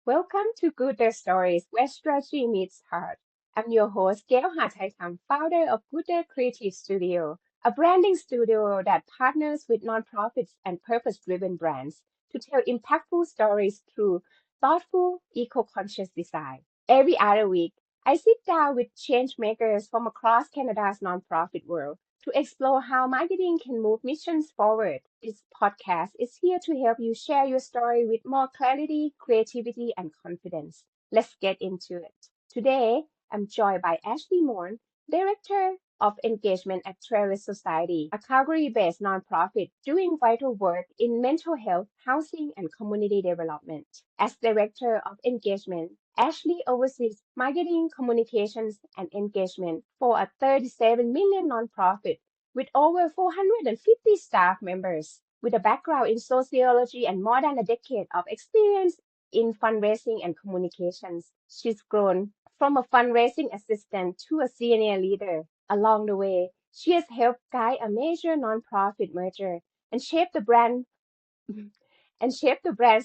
Welcome to GOODER Stories, where strategy meets heart. I'm your host, Gail Hataitham, founder of GOODER Creative Studio, a branding studio that partners with nonprofits and purpose-driven brands to tell impactful stories through thoughtful, eco-conscious design. Every other week, I sit down with change makers from across Canada's nonprofit world to explore how marketing can move missions forward. This podcast is here to help you share your story with more clarity, creativity, and confidence. Let's get into it. Today, I'm joined by Ashlee Mohn, Director of Engagement at Trellis Society, a Calgary-based nonprofit doing vital work in mental health, housing, and community development. As Director of Engagement, Ashlee oversees marketing, communications, and engagement for a 37 million nonprofit with over 450 staff members. With a background in sociology and more than a decade of experience in fundraising and communications, she's grown from a fundraising assistant to a senior leader. Along the way, she has helped guide a major nonprofit merger and shape the brand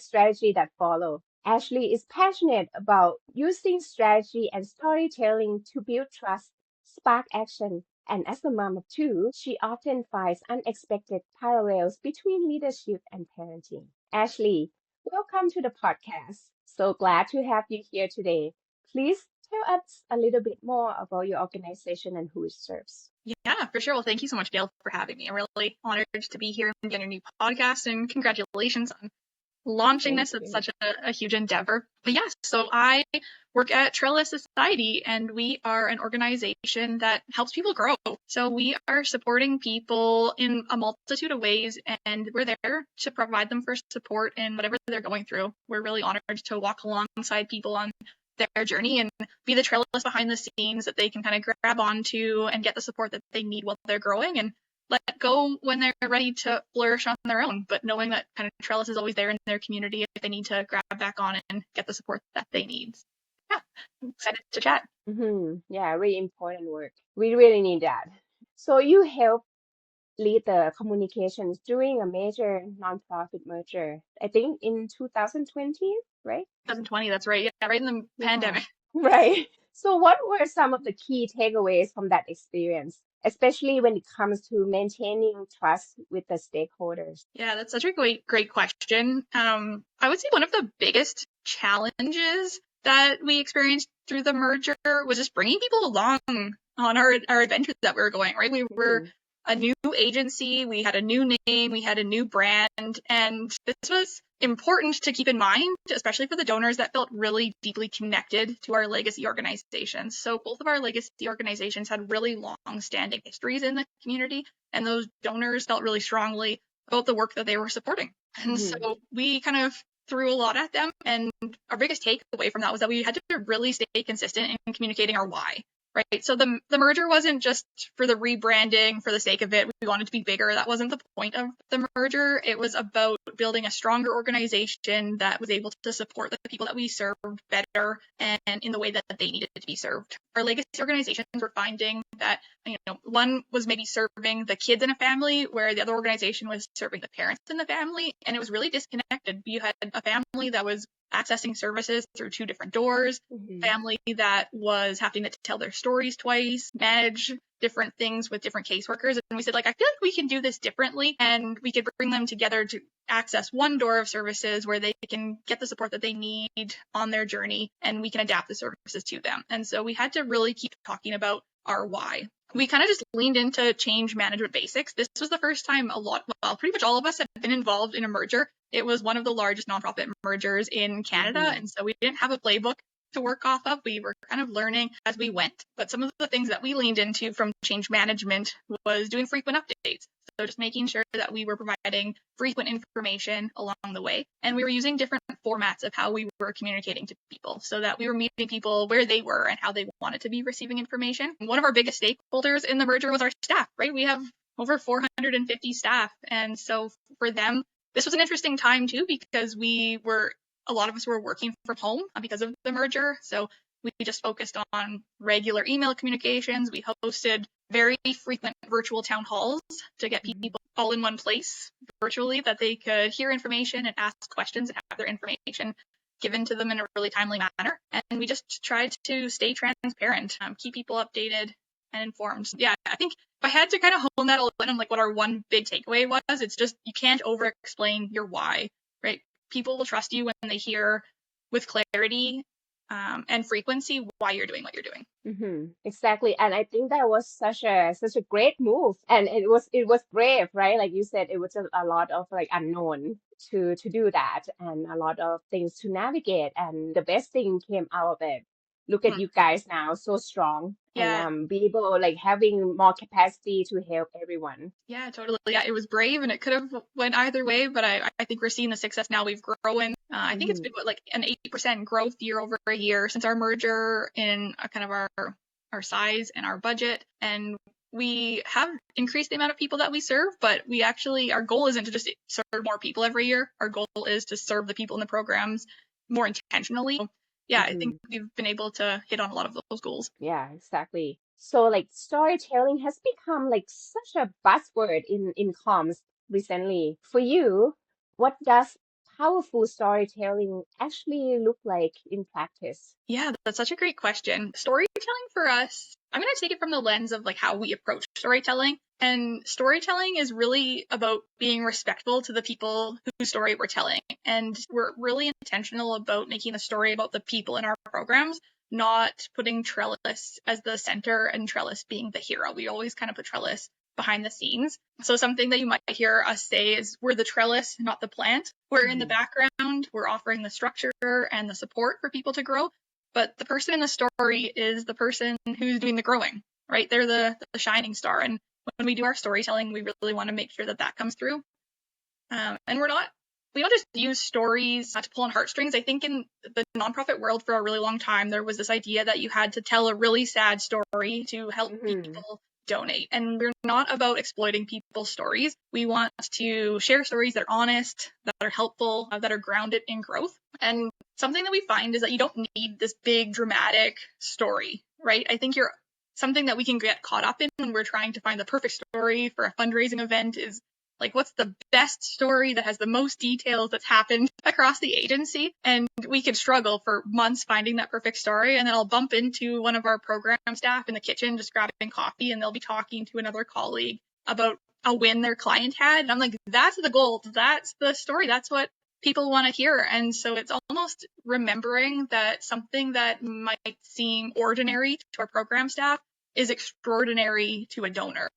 strategy that follow. Ashlee is passionate about using strategy and storytelling to build trust, spark action, and as a mom of two, she often finds unexpected parallels between leadership and parenting. Ashlee, welcome to the podcast. So glad to have you here today. Please tell us a little bit more about your organization and who it serves. Yeah, for sure. Well, thank you so much, Gail, for having me. I'm really honored to be here and get a new podcast, and congratulations on launching this. It's such a huge endeavor. But yes, so I work at Trellis Society, and we are an organization that helps people grow. So we are supporting people in a multitude of ways, and we're there to provide them for support in whatever they're going through. We're really honored to walk alongside people on their journey and be the trellis behind the scenes that they can kind of grab onto and get the support that they need while they're growing, and let go when they're ready to flourish on their own, but knowing that kind of Trellis is always there in their community if they need to grab back on and get the support that they need. Yeah, I'm excited to chat. Yeah, really important work. We really need that. So you help lead the communications during a major nonprofit merger, I think in 2020, right? 2020, that's right. Yeah, right in the pandemic. Right. So what were some of the key takeaways from that experience, especially when it comes to maintaining trust with the stakeholders? Yeah, that's such a great question. I would say one of the biggest challenges that we experienced through the merger was just bringing people along on our adventure that we were going, right? We were a new agency, we had a new name, we had a new brand, and this was important to keep in mind, especially for the donors that felt really deeply connected to our legacy organizations. So both of our legacy organizations had really long-standing histories in the community, and those donors felt really strongly about the work that they were supporting. And so we kind of threw a lot at them, and our biggest takeaway from that was that we had to really stay consistent in communicating our why. Right. So the merger wasn't just for the rebranding for the sake of it. We wanted to be bigger. That wasn't the point of the merger. It was about building a stronger organization that was able to support the people that we served better and in the way that they needed to be served. Our legacy organizations were finding that, one was maybe serving the kids in a family where the other organization was serving the parents in the family. And it was really disconnected. You had a family that was accessing services through two different doors, family that was having to tell their stories twice, manage different things with different caseworkers. And we said, I feel like we can do this differently, and we could bring them together to access one door of services where they can get the support that they need on their journey, and we can adapt the services to them. And so we had to really keep talking about our why. We kind of just leaned into change management basics. This was the first time pretty much all of us have been involved in a merger. It was one of the largest nonprofit mergers in Canada, and so we didn't have a playbook to work off of. We were kind of learning as we went. But some of the things that we leaned into from change management was doing frequent updates. So just making sure that we were providing frequent information along the way. And we were using different formats of how we were communicating to people so that we were meeting people where they were and how they wanted to be receiving information. One of our biggest stakeholders in the merger was our staff, right? We have over 450 staff. And so for them, this was an interesting time too, because a lot of us were working from home because of the merger. So we just focused on regular email communications. We hosted very frequent virtual town halls to get people all in one place virtually that they could hear information and ask questions and have their information given to them in a really timely manner. And we just tried to stay transparent, keep people updated and informed. Yeah, I think if I had to kind of hone that all in on like what our one big takeaway was, it's just you can't over explain your why, right? People will trust you when they hear with clarity and frequency why you're doing what you're doing. Exactly. And I think that was such a great move. And it was brave, right? Like you said, it was a lot of like unknown to do that and a lot of things to navigate. And the best thing came out of it. Look at you guys now, so strong and Yeah. be able like having more capacity to help everyone. Yeah, totally. Yeah, it was brave and it could have went either way, but I think we're seeing the success now we've grown. I think it's been like an 8% growth year over a year since our merger in kind of our size and our budget. And we have increased the amount of people that we serve, but we actually, our goal isn't to just serve more people every year. Our goal is to serve the people in the programs more intentionally. So, yeah, I think we've been able to hit on a lot of those goals. Yeah, exactly. So like storytelling has become like such a buzzword in comms recently. For you, what does powerful storytelling actually look like in practice? Yeah, that's such a great question. Storytelling for us, I'm going to take it from the lens of like how we approach storytelling. And storytelling is really about being respectful to the people whose story we're telling. And we're really intentional about making the story about the people in our programs, not putting Trellis as the center and Trellis being the hero. We always kind of put Trellis behind the scenes. So something that you might hear us say is we're the trellis, not the plant. We're in the background, we're offering the structure and the support for people to grow. But the person in the story is the person who's doing the growing, right? They're the shining star. And when we do our storytelling, we really want to make sure that comes through. And we don't just use stories to pull on heartstrings. I think in the nonprofit world for a really long time, there was this idea that you had to tell a really sad story to help people donate. And we're not about exploiting people's stories. We want to share stories that are honest, that are helpful, that are grounded in growth. And something that we find is that you don't need this big dramatic story, right? I think something that we can get caught up in when we're trying to find the perfect story for a fundraising event is like, what's the best story that has the most details that's happened across the agency? And we could struggle for months finding that perfect story. And then I'll bump into one of our program staff in the kitchen just grabbing coffee, and they'll be talking to another colleague about a win their client had. And I'm like, that's the goal. That's the story. That's what people want to hear. And so it's almost remembering that something that might seem ordinary to our program staff is extraordinary to a donor,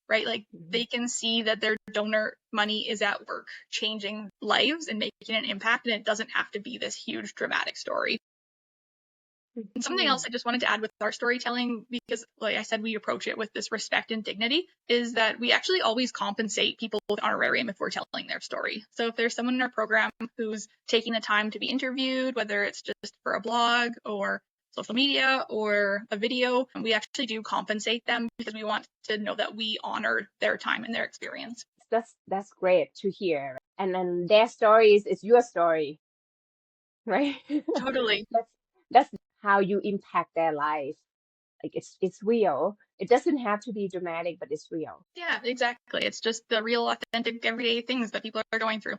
right? Like they can see that their donor money is at work changing lives and making an impact, and it doesn't have to be this huge dramatic story. And something else I just wanted to add with our storytelling, because like I said, we approach it with this respect and dignity, is that we actually always compensate people with honorarium if we're telling their story. So if there's someone in our program who's taking the time to be interviewed, whether it's just for a blog or social media or a video, we actually do compensate them because we want to know that we honor their time and their experience. That's great to hear. And then their stories is your story, right? Totally. That's how you impact their life. Like it's real. It doesn't have to be dramatic, but it's real. Yeah, exactly. It's just the real, authentic, everyday things that people are going through.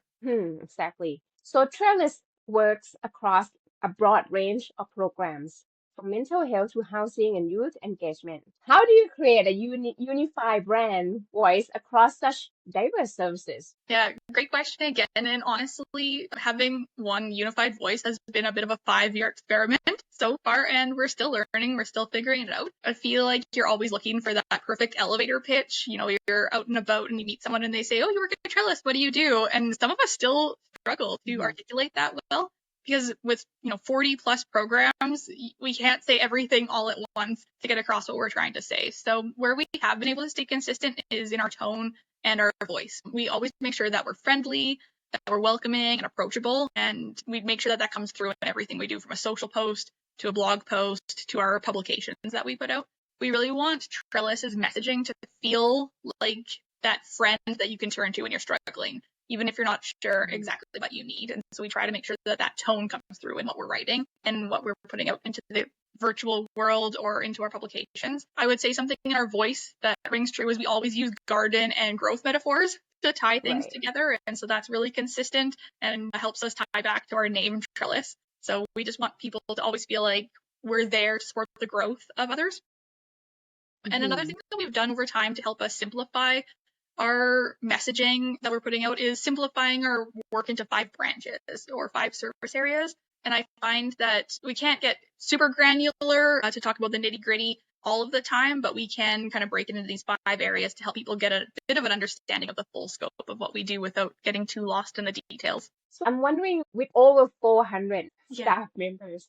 Exactly. So Trellis works across a broad range of programs, from mental health to housing and youth engagement. How do you create a unified brand voice across such diverse services? Yeah, great question again. And honestly, having one unified voice has been a bit of a 5-year experiment so far, and we're still learning, we're still figuring it out. I feel like you're always looking for that perfect elevator pitch. You know, you're out and about and you meet someone and they say, oh, you work at Trellis, what do you do? And some of us still struggle to articulate that well. Because with 40 plus programs, we can't say everything all at once to get across what we're trying to say. So where we have been able to stay consistent is in our tone and our voice. We always make sure that we're friendly, that we're welcoming and approachable, and we make sure that comes through in everything we do, from a social post to a blog post to our publications that we put out. We really want Trellis's messaging to feel like that friend that you can turn to when you're struggling, even if you're not sure exactly what you need. And so we try to make sure that tone comes through in what we're writing and what we're putting out into the virtual world or into our publications. I would say something in our voice that rings true is we always use garden and growth metaphors to tie things together. And so that's really consistent and helps us tie back to our name, Trellis. So we just want people to always feel like we're there to support the growth of others. And another thing that we've done over time to help us simplify our messaging that we're putting out is simplifying our work into 5 branches or 5 service areas. And I find that we can't get super granular to talk about the nitty-gritty all of the time, but we can kind of break it into these 5 areas to help people get a bit of an understanding of the full scope of what we do without getting too lost in the details. So I'm wondering, with over 400 staff members,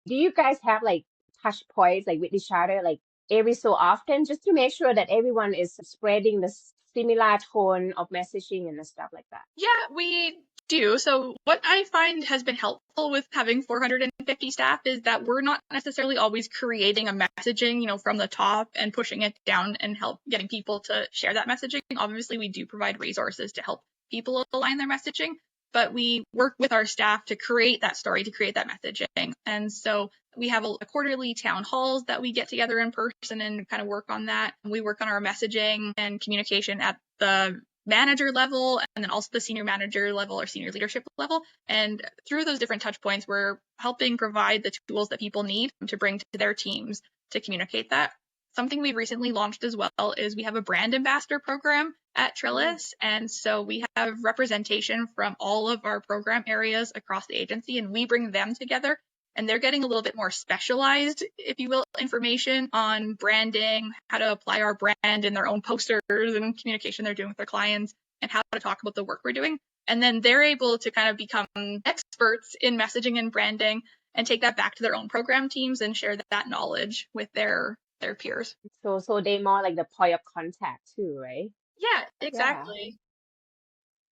do you guys have like touch points like with each other, like every so often, just to make sure that everyone is spreading the similar tone of messaging and stuff like that? Yeah, we do. So what I find has been helpful with having 450 staff is that we're not necessarily always creating a messaging, from the top and pushing it down and help getting people to share that messaging. Obviously, we do provide resources to help people align their messaging, but we work with our staff to create that story, to create that messaging. And so we have a quarterly town halls that we get together in person and kind of work on that. We work on our messaging and communication at the manager level and then also the senior manager level or senior leadership level. And through those different touch points, we're helping provide the tools that people need to bring to their teams to communicate that. Something we've recently launched as well is we have a brand ambassador program at Trellis. And so we have representation from all of our program areas across the agency, and we bring them together. And they're getting a little bit more specialized, if you will, information on branding, how to apply our brand in their own posters and communication they're doing with their clients, and how to talk about the work we're doing. And then they're able to kind of become experts in messaging and branding and take that back to their own program teams and share that knowledge with their peers. So they more like the point of contact too, right? Yeah, exactly.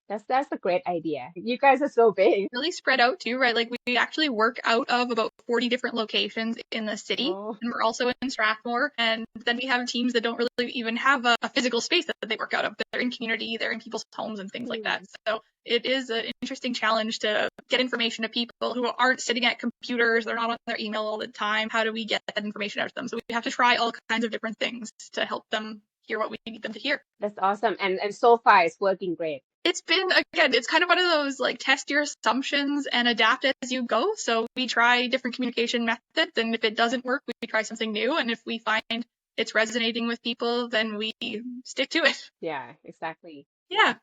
That's a great idea. You guys are so big. Really spread out too, right? Like we actually work out of about 40 different locations in the city. Oh. And we're also in Strathmore. And then we have teams that don't really even have a physical space that they work out of. They're in community, they're in people's homes and things like that. So it is an interesting challenge to get information to people who aren't sitting at computers. They're not on their email all the time. How do we get that information out to them? So we have to try all kinds of different things to help them hear what we need them to hear. That's awesome. And so far it's working great. It's been, again, it's kind of one of those like test your assumptions and adapt as you go. So we try different communication methods, and if it doesn't work, we try something new. And if we find it's resonating with people, then we stick to it. Yeah, exactly. Yeah.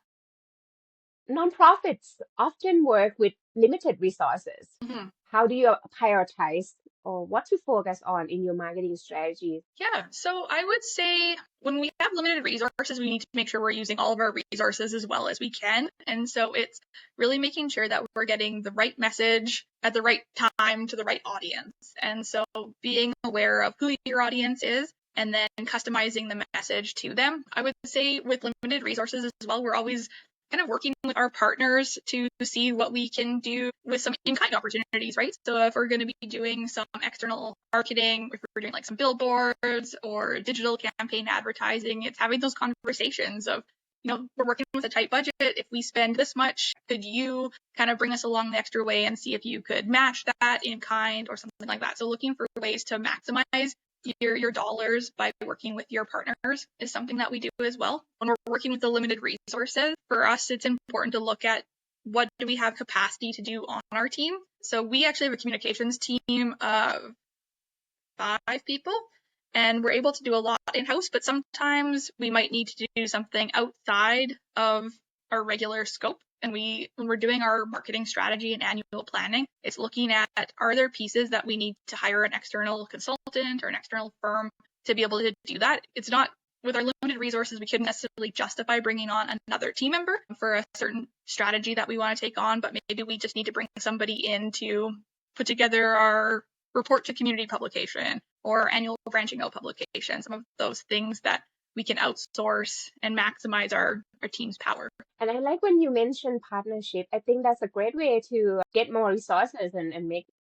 Nonprofits often work with limited resources. How do you prioritize or what to focus on in your marketing strategy? Yeah, so I would say when we have limited resources, we need to make sure we're using all of our resources as well as we can. And so it's really making sure that we're getting the right message at the right time to the right audience. And so being aware of who your audience is and then customizing the message to them. I would say with limited resources as well, we're always kind of working with our partners to see what we can do with some in-kind opportunities, right? So if we're going to be doing some external marketing, if we're doing like some billboards or digital campaign advertising, it's having those conversations of, we're working with a tight budget. If we spend this much, could you kind of bring us along the extra way and see if you could match that in kind or something like that? So looking for ways to maximize your dollars by working with your partners is something that we do as well. When we're working with the limited resources, for us, it's important to look at what do we have capacity to do on our team. So we actually have a communications team of 5 people, and we're able to do a lot in-house, but sometimes we might need to do something outside of our regular scope. And when we're doing our marketing strategy and annual planning, it's looking at, are there pieces that we need to hire an external consultant or an external firm to be able to do that? It's not, with our limited resources, we couldn't necessarily justify bringing on another team member for a certain strategy that we want to take on, but maybe we just need to bring somebody in to put together our report to community publication or annual branching out publication, some of those things that we can outsource and maximize our team's power. And I like when you mentioned partnership. I think that's a great way to get more resources and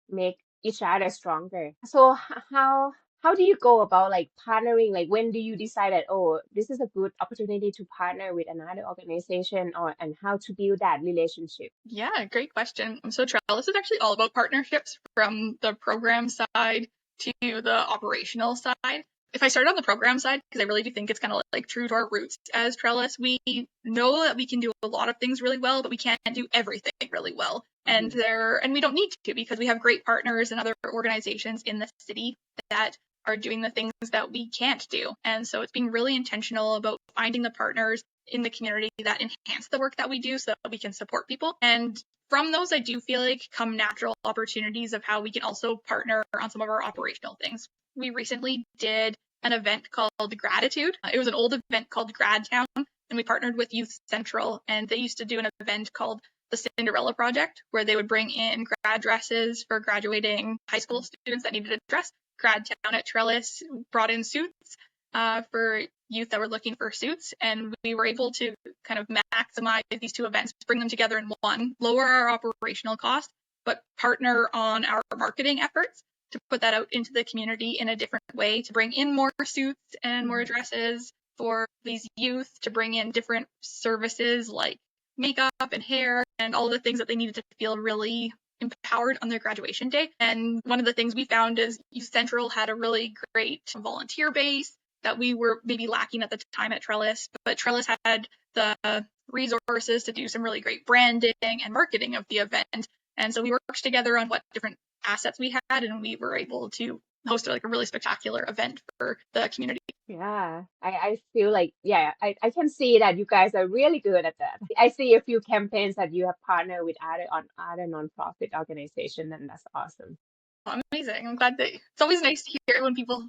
make each other stronger. So how do you go about like partnering? Like when do you decide that, oh, this is a good opportunity to partner with another organization and how to build that relationship? Yeah, great question. So Trellis is actually all about partnerships from the program side to the operational side. if I start on the program side, because I really do think it's kind of like true to our roots as Trellis, we know that we can do a lot of things really well, but we can't do everything really well. And we don't need to, because we have great partners and other organizations in the city that are doing the things that we can't do. And so it's being really intentional about finding the partners in the community that enhance the work that we do so that we can support people. And from those, I do feel like come natural opportunities of how we can also partner on some of our operational things. We recently did an event called Gratitude. It was an old event called Gradtown, and we partnered with Youth Central, and they used to do an event called the Cinderella Project, where they would bring in grad dresses for graduating high school students that needed a dress. Gradtown at Trellis brought in suits for youth that were looking for suits, and we were able to kind of maximize these two events, bring them together in one, lower our operational cost, but partner on our marketing efforts to put that out into the community in a different way, to bring in more suits and more dresses for these youth, to bring in different services like makeup and hair and all the things that they needed to feel really empowered on their graduation day. And one of the things we found is Youth Central had a really great volunteer base that we were maybe lacking at the time at Trellis, but Trellis had the resources to do some really great branding and marketing of the event. And so we worked together on what different assets we had, and we were able to host like a really spectacular event for the community. Yeah, I feel like, yeah, I can see that you guys are really good at that. I see a few campaigns that you have partnered with other nonprofit organizations, and that's awesome. Amazing. I'm glad that it's always nice to hear when people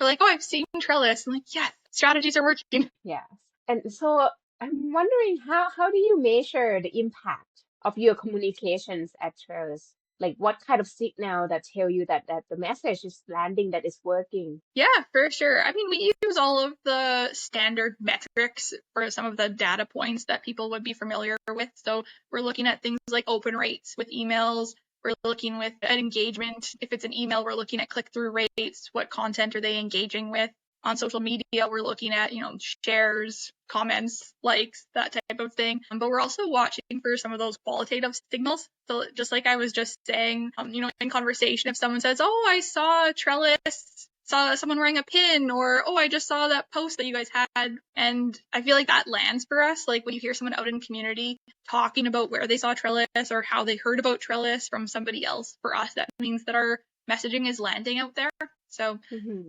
are like, oh, I've seen Trellis. I'm like, yes, strategies are working. Yes. And so I'm wondering how do you measure the impact of your communications at Trellis? Like what kind of signal that tell you that the message is landing, that is working? Yeah, for sure. I mean, we use all of the standard metrics for some of the data points that people would be familiar with. So we're looking at things like open rates with emails. We're looking with an engagement. If it's an email, we're looking at click-through rates. What content are they engaging with? On social media, we're looking at, shares, comments, likes, that type of thing. But we're also watching for some of those qualitative signals. So just like I was just saying, in conversation, if someone says, oh, I saw Trellis, saw someone wearing a pin, or, oh, I just saw that post that you guys had. And I feel like that lands for us. Like when you hear someone out in community talking about where they saw Trellis or how they heard about Trellis from somebody else, for us, that means that our messaging is landing out there. So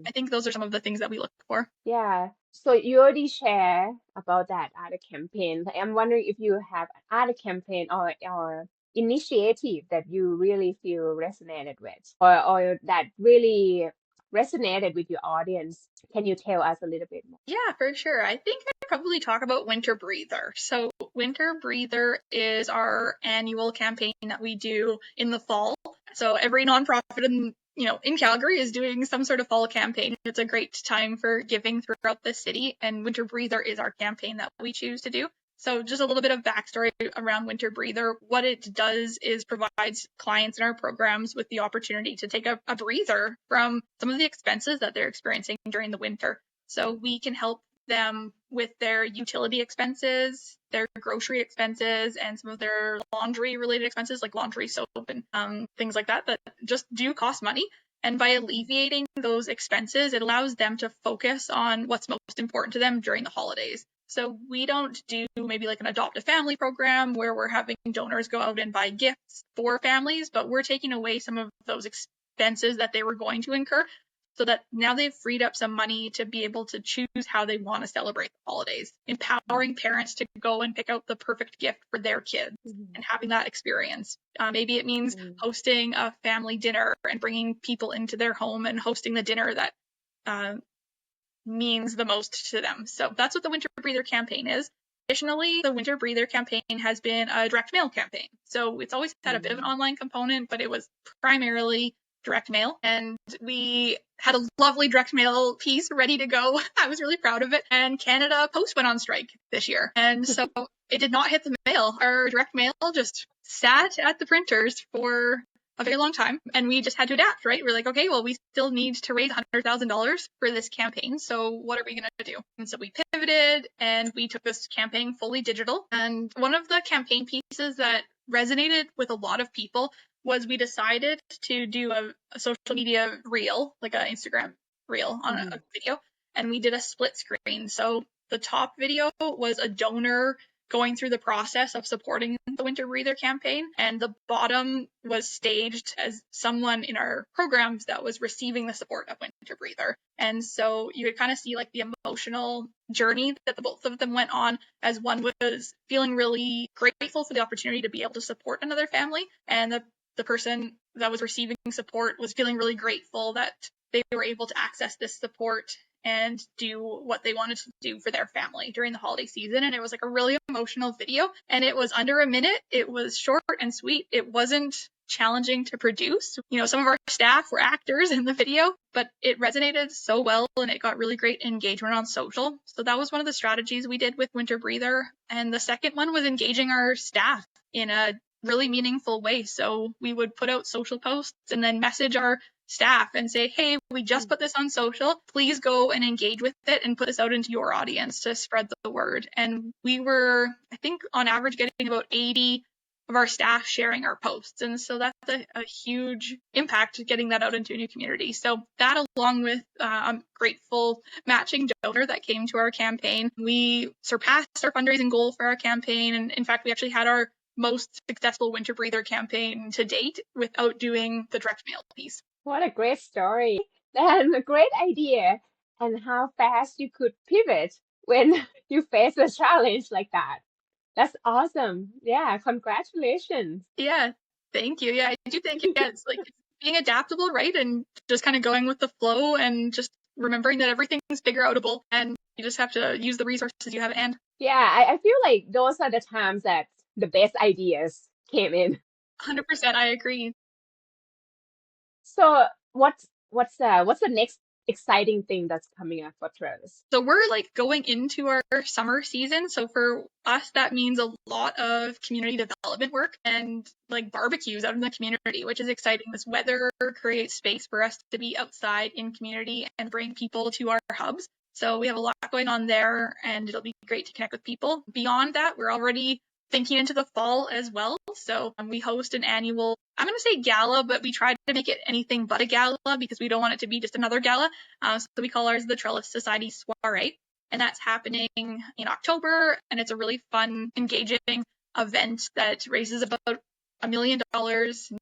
I think those are some of the things that we look for. Yeah. So you already share about that other campaign. I'm wondering if you have other campaign or initiative that you really feel resonated with, or that really resonated with your audience. Can you tell us a little bit more? Yeah, for sure. I think I'd probably talk about Winter Breather. So Winter Breather is our annual campaign that we do in the fall. So every nonprofit in Calgary is doing some sort of fall campaign. It's a great time for giving throughout the city, and Winter Breather is our campaign that we choose to do. So just a little bit of backstory around Winter Breather. What it does is provides clients in our programs with the opportunity to take a breather from some of the expenses that they're experiencing during the winter. So we can help them with their utility expenses, their grocery expenses, and some of their laundry related expenses like laundry soap and things like that just do cost money. And by alleviating those expenses, it allows them to focus on what's most important to them during the holidays. So we don't do maybe like an adopt a family program where we're having donors go out and buy gifts for families, but we're taking away some of those expenses that they were going to incur, so that now they've freed up some money to be able to choose how they want to celebrate the holidays, empowering parents to go and pick out the perfect gift for their kids and having that experience. Maybe it means hosting a family dinner and bringing people into their home and hosting the dinner that means the most to them. So that's what the Winter Breather campaign is. Additionally, the Winter Breather campaign has been a direct mail campaign. So it's always had a bit of an online component, but it was primarily direct mail. And we had a lovely direct mail piece ready to go. I was really proud of it. And Canada Post went on strike this year. And so it did not hit the mail. Our direct mail just sat at the printers for a very long time, and we just had to adapt, right? We're like, okay, well, we still need to raise $100,000 for this campaign, so what are we going to do? And so we pivoted, and we took this campaign fully digital. And one of the campaign pieces that resonated with a lot of people was we decided to do a social media reel, like an Instagram reel on a video, and we did a split screen. So the top video was a donor going through the process of supporting the Winter Breather campaign, and the bottom was staged as someone in our programs that was receiving the support of Winter Breather. And so you could kind of see like the emotional journey that the both of them went on, as one was feeling really grateful for the opportunity to be able to support another family, and the person that was receiving support was feeling really grateful that they were able to access this support and do what they wanted to do for their family during the holiday season. And it was like a really emotional video, and it was under a minute. It was short and sweet. It wasn't challenging to produce. Some of our staff were actors in the video, but it resonated so well and it got really great engagement on social. So that was one of the strategies we did with Winter Breather. And the second one was engaging our staff in a really meaningful way. So we would put out social posts and then message our staff and say, hey, we just put this on social. Please go and engage with it and put this out into your audience to spread the word. And we were, I think, on average getting about 80 of our staff sharing our posts. And so that's a huge impact getting that out into a new community. So that, along with a grateful matching donor that came to our campaign, we surpassed our fundraising goal for our campaign. And in fact, we actually had our most successful Winter Breather campaign to date without doing the direct mail piece. What a great story. And a great idea. And how fast you could pivot when you face a challenge like that. That's awesome. Yeah, congratulations. Yeah, thank you. Yeah, I do think it's like being adaptable, right? And just kind of going with the flow and just remembering that everything's figure outable and you just have to use the resources you have at hand. Yeah, I feel like those are the times that the best ideas came in. 100%, I agree. So what's the next exciting thing that's coming up for Trellis? So we're like going into our summer season. So for us, that means a lot of community development work and like barbecues out in the community, which is exciting. This weather creates space for us to be outside in community and bring people to our hubs. So we have a lot going on there, and it'll be great to connect with people. Beyond that, we're already thinking into the fall as well. So we host an annual, I'm going to say gala, but we try to make it anything but a gala because we don't want it to be just another gala. So we call ours the Trellis Society Soiree, and that's happening in October, and it's a really fun, engaging event that raises about $1 million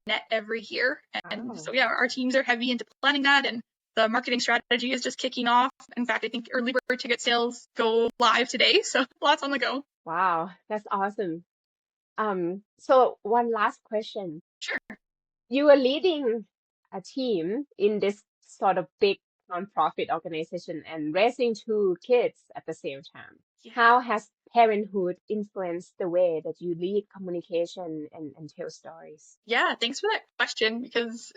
net every year. And so yeah, our teams are heavy into planning that, and the marketing strategy is just kicking off. In fact, I think early bird ticket sales go live today, so lots on the go. Wow, that's awesome. So one last question. Sure. You are leading a team in this sort of big nonprofit organization and raising two kids at the same time. Yeah. How has Parenthood influenced the way that you lead communication and tell stories? Yeah, thanks for that question, because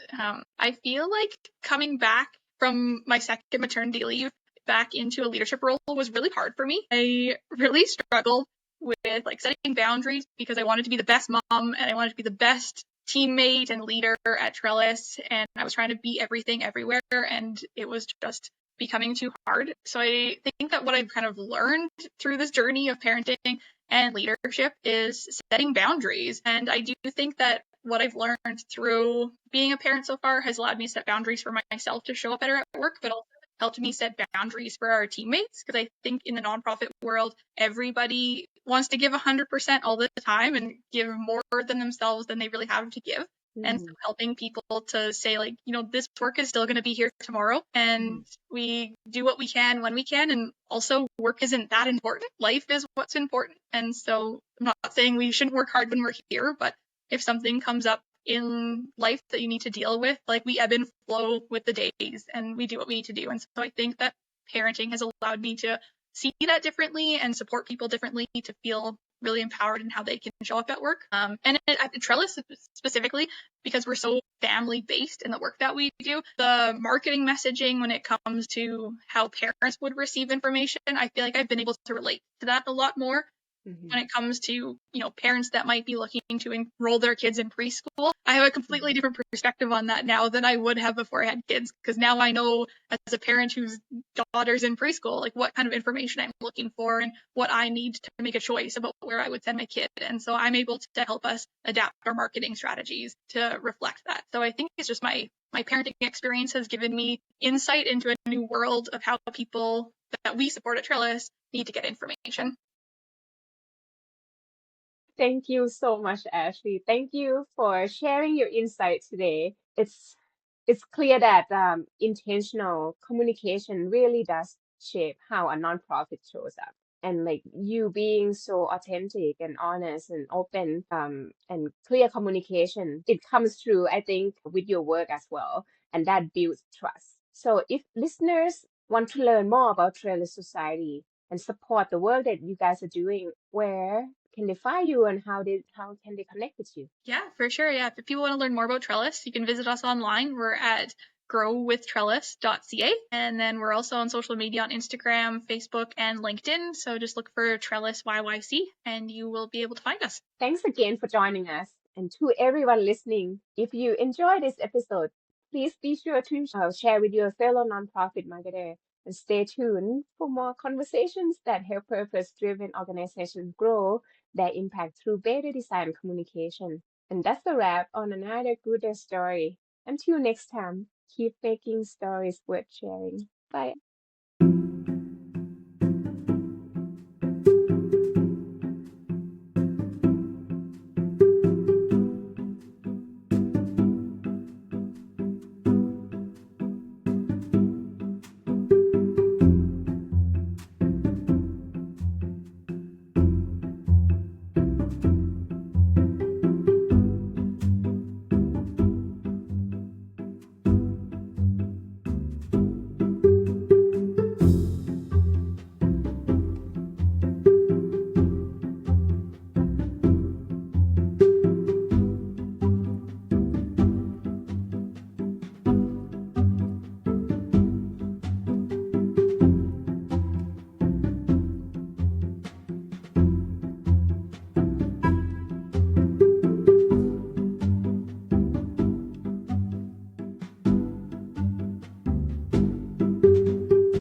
I feel like coming back from my second maternity leave back into a leadership role was really hard for me. I really struggled with like setting boundaries because I wanted to be the best mom and I wanted to be the best teammate and leader at Trellis, and I was trying to be everything everywhere, and it was just becoming too hard. So I think that what I've kind of learned through this journey of parenting and leadership is setting boundaries. And I do think that what I've learned through being a parent so far has allowed me to set boundaries for myself to show up better at work, but also helped me set boundaries for our teammates, because I think in the nonprofit world, everybody wants to give 100% all the time and give more than themselves than they really have to give. And so helping people to say, like, this work is still going to be here tomorrow, and we do what we can when we can. And also, work isn't that important. Life is what's important. And so I'm not saying we shouldn't work hard when we're here, but if something comes up in life that you need to deal with, like, we ebb and flow with the days and we do what we need to do. And so I think that parenting has allowed me to see that differently and support people differently to feel really empowered in how they can show up at work. And at Trellis specifically, because we're so family based in the work that we do, the marketing messaging when it comes to how parents would receive information, I feel like I've been able to relate to that a lot more Mhm. when it comes to, parents that might be looking to enroll their kids in preschool. I have a completely different perspective on that now than I would have before I had kids, because now I know as a parent whose daughter's in preschool, like what kind of information I'm looking for and what I need to make a choice about where I would send my kid. And so I'm able to help us adapt our marketing strategies to reflect that. So I think it's just my parenting experience has given me insight into a new world of how people that we support at Trellis need to get information. Thank you so much, Ashlee. Thank you for sharing your insight today. It's clear that intentional communication really does shape how a nonprofit shows up. And like you being so authentic and honest and open and clear communication, it comes through, I think, with your work as well. And that builds trust. So if listeners want to learn more about Trellis Society and support the work that you guys are doing, where can they find you and how can they connect with you? Yeah, for sure. Yeah. If people want to learn more about Trellis, you can visit us online. We're at growwithtrellis.ca. And then we're also on social media on Instagram, Facebook, and LinkedIn. So just look for Trellis YYC and you will be able to find us. Thanks again for joining us. And to everyone listening, if you enjoyed this episode, please be sure to share with your fellow nonprofit marketer and stay tuned for more conversations that help purpose-driven organizations grow their impact through better design communication. And that's the wrap on another GOODER story. Until next time, keep making stories worth sharing. Bye.